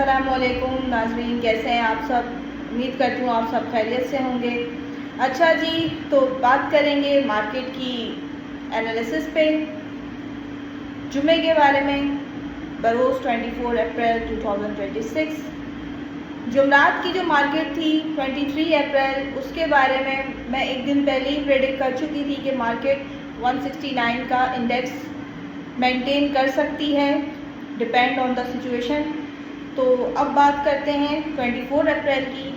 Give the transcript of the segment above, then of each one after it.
अस्सलामुअलैकुम नाज़रीन, कैसे हैं आप सब। उम्मीद करती हूँ आप सब खैरियत से होंगे। अच्छा जी, तो बात करेंगे मार्केट की एनालिसिस पे, जुमे के बारे में। बरोज़ 24 अप्रैल 2026 जुमरात की जो मार्केट थी 23 अप्रैल, उसके बारे में मैं एक दिन पहले ही प्रेडिक्ट कर चुकी थी कि मार्केट 169 का इंडेक्स मेंटेन कर सकती है, डिपेंड ऑन द सिचुएशन। तो अब बात करते हैं 24 अप्रैल की।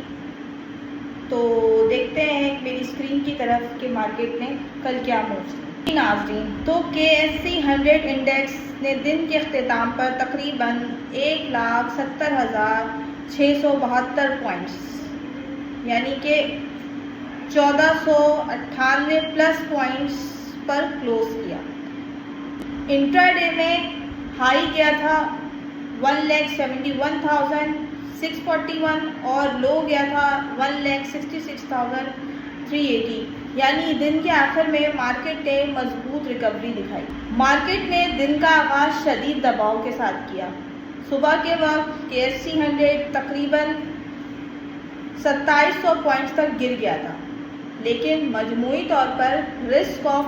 तो देखते हैं मेरी स्क्रीन की तरफ कि मार्केट ने कल क्या मूव किया। नाज़रीन, तो KSE 100 इंडेक्स ने दिन के अख्तिताम पर तकरीबन 1,70,672 पॉइंट्स यानी कि 1498 प्लस पॉइंट्स पर क्लोज किया। इंट्राडे में हाई गया था 1,71,641 और लो गया था 1,66,380, यानी दिन के आखिर में मार्केट ने मजबूत रिकवरी दिखाई। मार्केट ने दिन का आगाज शदीद दबाव के साथ किया। सुबह के वक्त KSE 100 तकरीबन 2700 पॉइंट्स तक गिर गया था, लेकिन मजमूई तौर पर रिस्क ऑफ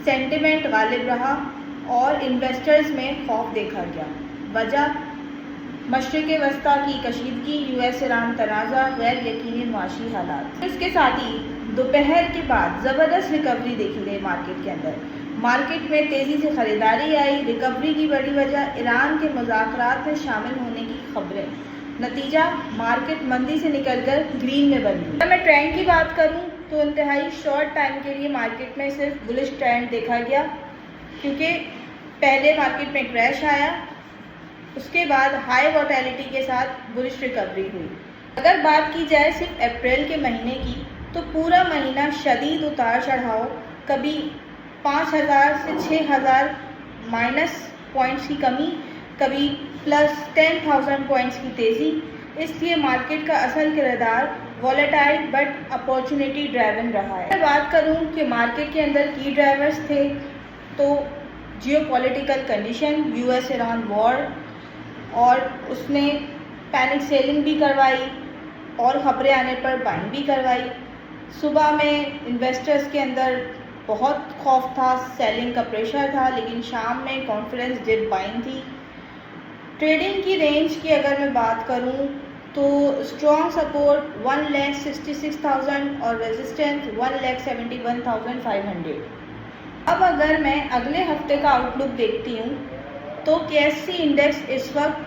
सेंटिमेंट गालिब रहा और इन्वेस्टर्स में खौफ देखा गया। वजह मशरिक़ वस्ता की कशीदगी, US ईरान तनाज़ा, गैर यकीनी माशी हालात। इसके साथ ही दोपहर के बाद ज़बरदस्त रिकवरी देखी गई मार्केट के अंदर। मार्केट में तेज़ी से ख़रीदारी आई। रिकवरी की बड़ी वजह ईरान के मुज़ाकरात में शामिल होने की खबरें। नतीजा, मार्केट मंदी से निकलकर ग्रीन में बन गई। अगर मैं ट्रेंड की बात करूं तो इंतहाई शॉर्ट टाइम के लिए मार्केट में सिर्फ बुलिश ट्रेंड देखा गया, क्योंकि पहले मार्केट में क्रैश आया, उसके बाद हाई वोलेटिलिटी के साथ बुलिश रिकवरी हुई। अगर बात की जाए सिर्फ अप्रैल के महीने की, तो पूरा महीना शदीद उतार चढ़ाव, कभी 5,000 से 6,000 माइनस पॉइंट्स की कमी, कभी प्लस 10,000 पॉइंट्स की तेज़ी। इसलिए मार्केट का असल किरदार वॉलेटाइल बट अपॉर्चुनिटी ड्राइवन रहा है। अगर बात करूं कि मार्केट के अंदर की ड्राइवर्स थे, तो geopolitical condition, US Iran war, और उसने पैनिक सेलिंग भी करवाई और खबरें आने पर बाइंग भी करवाई। सुबह में इन्वेस्टर्स के अंदर बहुत खौफ था, सेलिंग का प्रेशर था, लेकिन शाम में कॉन्फिडेंस डिप बाइंग थी। ट्रेडिंग की रेंज की अगर मैं बात करूं तो स्ट्रॉन्ग सपोर्ट 1,66,000 और रेजिस्टेंस 1,71,500। अब अगर मैं अगले हफ्ते का आउटलुक देखती हूँ तो KSE इंडेक्स इस वक्त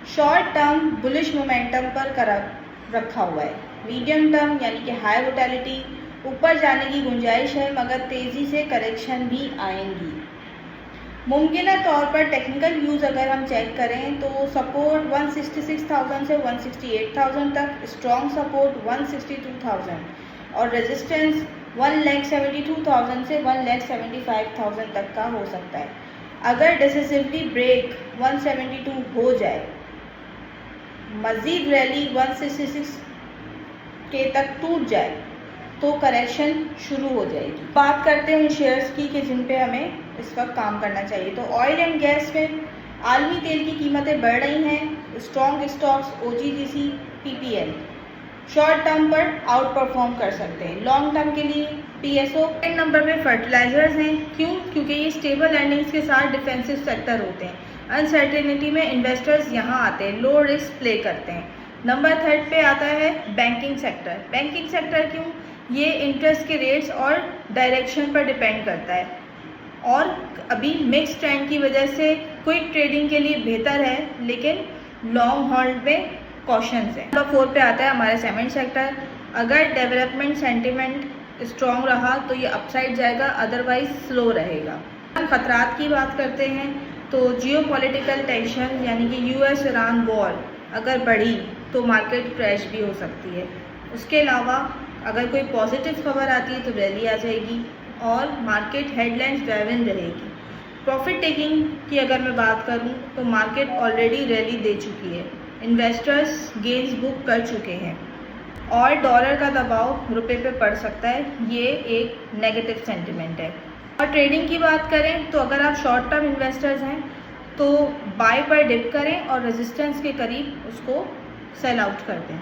शॉर्ट टर्म बुलिश मोमेंटम पर रखा हुआ है। मीडियम टर्म यानी कि हाई वोलेटिलिटी ऊपर जाने की गुंजाइश है, मगर तेज़ी से करेक्शन भी आएंगी। मुमकिन तौर पर टेक्निकल व्यूज़ अगर हम चेक करें तो सपोर्ट 166,000 से 168,000 तक, स्ट्रॉन्ग सपोर्ट 162,000 और रेजिस्टेंस 1,72,000 से 1,75,000 तक का हो सकता है। अगर डिसिसिवली ब्रेक 172 हो जाए, मज़ीद रैली 166 के तक टूट जाए, तो करेक्शन शुरू हो जाएगी। बात करते हैं शेयर्स की कि जिन पे हमें इस वक्त काम करना चाहिए। तो ऑयल एंड गैस में आलमी तेल की कीमतें बढ़ रही हैं। Strong stocks OGGC, PPL short term पर आउट परफॉर्म कर सकते हैं। लॉन्ग टर्म के लिए PSO नंबर पे फर्टिलाइजर्स हैं। क्यों? क्योंकि ये स्टेबल अर्निंग्स के साथ डिफेंसिव सेक्टर होते हैं। अनसर्टेनिटी में इन्वेस्टर्स यहाँ आते हैं, लो रिस्क प्ले करते हैं। नंबर 3 पे आता है बैंकिंग सेक्टर। बैंकिंग सेक्टर क्यों? ये इंटरेस्ट के रेट्स और डायरेक्शन पर डिपेंड करता है, और अभी मिक्स ट्रेंड की वजह से क्विक ट्रेडिंग के लिए बेहतर है, लेकिन लॉन्ग होल्ड में कॉशंस है। नंबर 4 पे आता है हमारा सीमेंट सेक्टर। अगर डेवलपमेंट सेंटिमेंट स्ट्रॉन्ग रहा तो ये अपसाइड जाएगा, अदरवाइज स्लो रहेगा। खतरात की बात करते हैं तो जियोपॉलिटिकल टेंशन यानी कि US ईरान वॉर अगर बढ़ी तो मार्केट क्रैश भी हो सकती है। उसके अलावा अगर कोई पॉजिटिव खबर आती है तो रैली आ जाएगी और मार्केट हेडलाइंस ड्राइवन रहेगी। प्रॉफिट टेकिंग की अगर मैं बात करूं तो मार्केट ऑलरेडी रैली दे चुकी है, इन्वेस्टर्स गेन्स बुक कर चुके हैं और डॉलर का दबाव रुपए पे पड़ सकता है। ये एक नेगेटिव सेंटिमेंट है। और ट्रेडिंग की बात करें तो अगर आप शॉर्ट टर्म इन्वेस्टर्स हैं तो बाय पर डिप करें और रेजिस्टेंस के करीब उसको सेल आउट कर दें।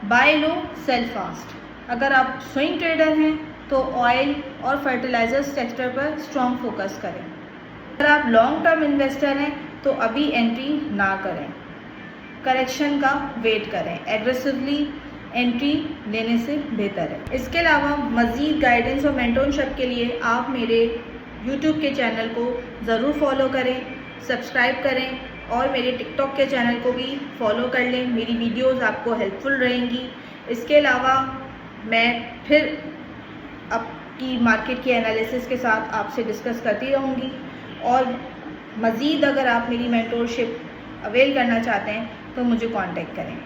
बाय लो सेल फास्ट। अगर आप स्विंग ट्रेडर हैं तो ऑयल और फर्टिलाइजर्स सेक्टर पर स्ट्रॉन्ग फोकस करें। अगर आप लॉन्ग टर्म इन्वेस्टर हैं तो अभी एंट्री ना करें, करेक्शन का वेट करें। एग्रेसिवली एंट्री लेने से बेहतर है। इसके अलावा मज़ीद गाइडेंस और मेंटरशिप के लिए आप मेरे यूट्यूब के चैनल को ज़रूर फॉलो करें, सब्सक्राइब करें और मेरे टिकटॉक के चैनल को भी फॉलो कर लें। मेरी वीडियोस आपको हेल्पफुल रहेंगी। इसके अलावा मैं फिर आपकी मार्केट की एनालिसिस के साथ आपसे डिस्कस करती रहूँगी और मज़ीद अगर आप मेरी मेंटरशिप अवेल करना चाहते हैं तो मुझे कांटेक्ट करें।